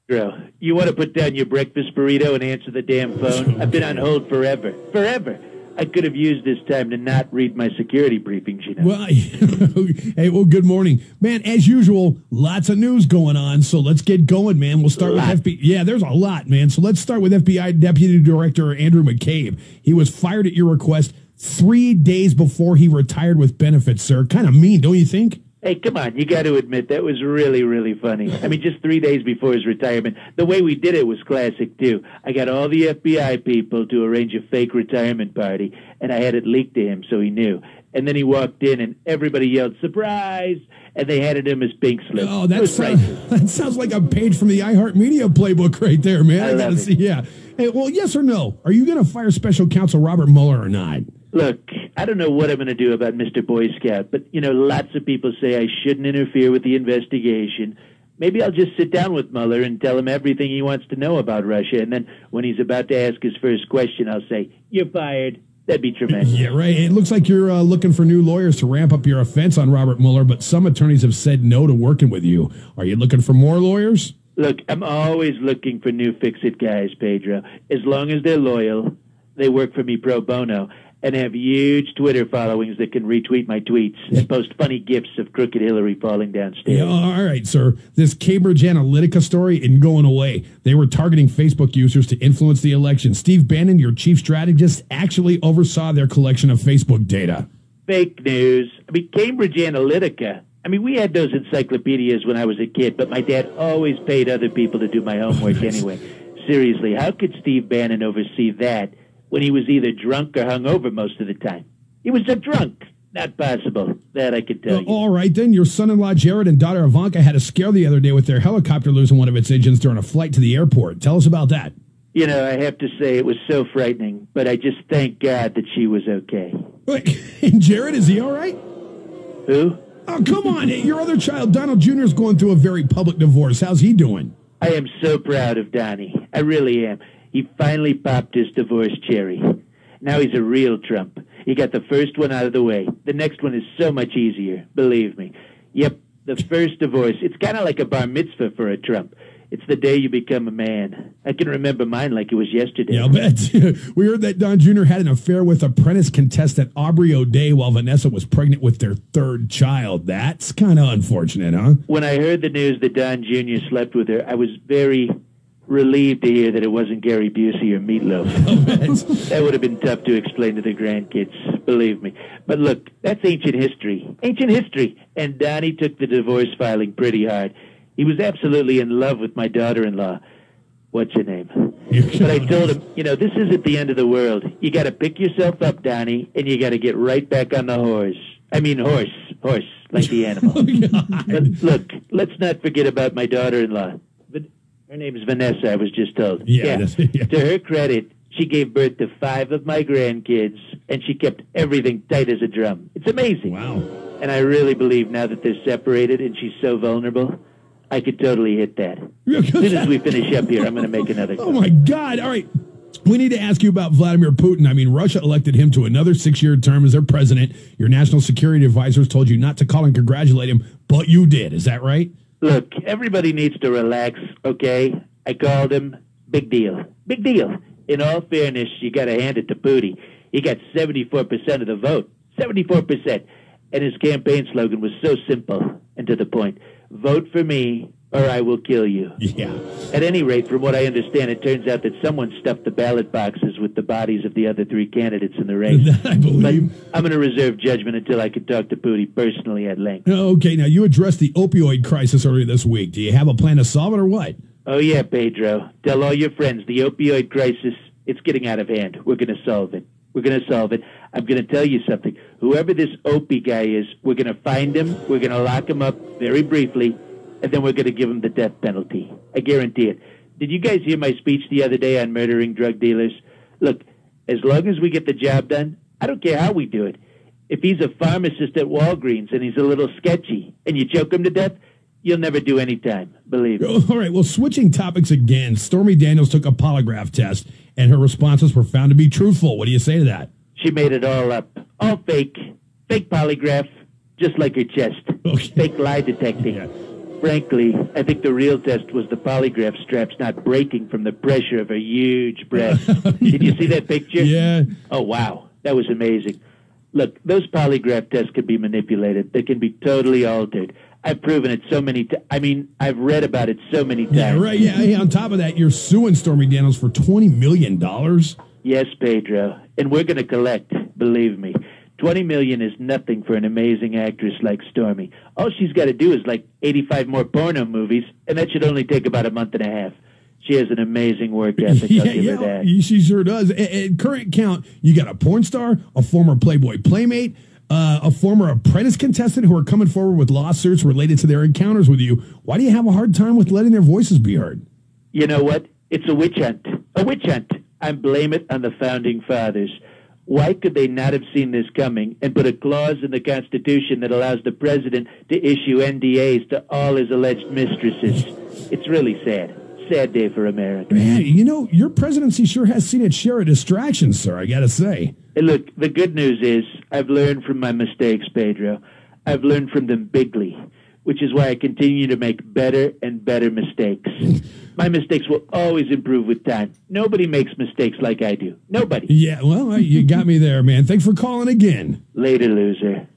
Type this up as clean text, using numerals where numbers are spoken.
Pedro, you want to put down your breakfast burrito and answer the damn phone? I've been on hold forever. Forever. I could have used this time to not read my security briefings, you know. Well, hey, well, good morning. Man, as usual, lots of news going on, so let's get going, man. We'll start with FBI. Yeah, there's a lot, man. So let's start with FBI Deputy Director Andrew McCabe. He was fired at your request 3 days before he retired with benefits, sir. Kind of mean, don't you think? Hey, come on. You got to admit, that was really, really funny. I mean, just 3 days before his retirement. The way we did it was classic, too. I got all the FBI people to arrange a fake retirement party, and I had it leaked to him so he knew. And then he walked in, and everybody yelled, "Surprise!" And they handed him his pink slip. Oh, that sounds like a page from the iHeartMedia playbook right there, man. I gotta see, yeah. Hey, well, yes or no? Are you going to fire Special Counsel Robert Mueller or not? Look, I don't know what I'm going to do about Mr. Boy Scout, but, you know, lots of people say I shouldn't interfere with the investigation. Maybe I'll just sit down with Mueller and tell him everything he wants to know about Russia, and then when he's about to ask his first question, I'll say, "You're fired." That'd be tremendous. Yeah, right. It looks like you're looking for new lawyers to ramp up your offense on Robert Mueller, but some attorneys have said no to working with you. Are you looking for more lawyers? Look, I'm always looking for new fix-it guys, Pedro. As long as they're loyal, they work for me pro bono, and have huge Twitter followings that can retweet my tweets and post funny gifs of crooked Hillary falling downstairs. Yeah, all right, sir. This Cambridge Analytica story isn't going away. They were targeting Facebook users to influence the election. Steve Bannon, your chief strategist, actually oversaw their collection of Facebook data. Fake news. I mean, Cambridge Analytica. I mean, we had those encyclopedias when I was a kid, but my dad always paid other people to do my homework anyway. Seriously, how could Steve Bannon oversee that when he was either drunk or hungover most of the time? He was a drunk. Not possible. That I could tell you. All right, then. Your son-in-law, Jared, and daughter, Ivanka, had a scare the other day with their helicopter losing one of its engines during a flight to the airport. Tell us about that. You know, I have to say it was so frightening, but I just thank God that she was okay. Wait, and Jared, is he all right? Who? Oh, come on. Your other child, Donald Jr., is going through a very public divorce. How's he doing? I am so proud of Donnie. I really am. He finally popped his divorce cherry. Now he's a real Trump. He got the first one out of the way. The next one is so much easier, believe me. Yep, the first divorce. It's kind of like a bar mitzvah for a Trump. It's the day you become a man. I can remember mine like it was yesterday. Yeah, I'll bet. We heard that Don Jr. had an affair with apprentice contestant Aubrey O'Day while Vanessa was pregnant with their third child. That's kind of unfortunate, huh? When I heard the news that Don Jr. slept with her, I was very relieved to hear that it wasn't Gary Busey or Meatloaf. That would have been tough to explain to the grandkids, believe me. But look, that's ancient history. Ancient history. And Donnie took the divorce filing pretty hard. He was absolutely in love with my daughter-in-law. What's her name? But I told him, you know, this isn't the end of the world. You got to pick yourself up, Donnie, and you got to get right back on the horse. I mean horse, like the animal. But look, let's not forget about my daughter-in-law. Her name's Vanessa, I was just told. Yeah. To her credit, she gave birth to 5 of my grandkids, and she kept everything tight as a drum. It's amazing. Wow. And I really believe now that they're separated and she's so vulnerable, I could totally hit that. As soon as we finish up here, I'm going to make another call. Oh, my God. All right. We need to ask you about Vladimir Putin. I mean, Russia elected him to another 6-year term as their president. Your national security advisors told you not to call and congratulate him, but you did. Is that right? Look, everybody needs to relax, okay? I called him. Big deal. Big deal. In all fairness, you got to hand it to Putin. He got 74% of the vote. 74%. And his campaign slogan was so simple and to the point. Vote for me or I will kill you. Yeah. At any rate, from what I understand, it turns out that someone stuffed the ballot boxes with the bodies of the other 3 candidates in the race. I believe. But I'm going to reserve judgment until I can talk to Putin personally at length. Okay, now you addressed the opioid crisis earlier this week. Do you have a plan to solve it or what? Oh, yeah, Pedro. Tell all your friends the opioid crisis, it's getting out of hand. We're going to solve it. We're going to solve it. I'm going to tell you something. Whoever this Opie guy is, we're going to find him, we're going to lock him up very briefly, and then we're going to give him the death penalty. I guarantee it. Did you guys hear my speech the other day on murdering drug dealers? Look, as long as we get the job done, I don't care how we do it. If he's a pharmacist at Walgreens and he's a little sketchy and you choke him to death, you'll never do any time, believe me. All right, well, switching topics again, Stormy Daniels took a polygraph test, and her responses were found to be truthful. What do you say to that? She made it all up. All fake. Fake polygraph, just like her chest. Okay. Fake lie detecting. Yeah. frankly, I think the real test was the polygraph straps not breaking from the pressure of a huge breast. Did you see that picture? Yeah. Oh, wow. That was amazing. Look, those polygraph tests can be manipulated. They can be totally altered. I've proven it so many times. I mean, I've read about it so many times. Yeah, right. Yeah. Hey, on top of that, you're suing Stormy Daniels for $20 million. Yes, Pedro. And we're going to collect, believe me. $20 million is nothing for an amazing actress like Stormy. All she's got to do is like 85 more porno movies, and that should only take about a month and a half. She has an amazing work ethic. I'll give her that. She sure does. At current count, you got a porn star, a former Playboy playmate, a former Apprentice contestant who are coming forward with lawsuits related to their encounters with you. Why do you have a hard time with letting their voices be heard? You know what? It's a witch hunt. A witch hunt. I blame it on the founding fathers. Why could they not have seen this coming and put a clause in the Constitution that allows the president to issue NDAs to all his alleged mistresses? It's really sad. Sad day for America. Man, you know, your presidency sure has seen its share of distractions, sir, I gotta say. Hey, look, the good news is I've learned from my mistakes, Pedro. I've learned from them bigly, which is why I continue to make better and better mistakes. My mistakes will always improve with time. Nobody makes mistakes like I do. Nobody. Yeah, well, you got me there, man. Thanks for calling again. Later, loser.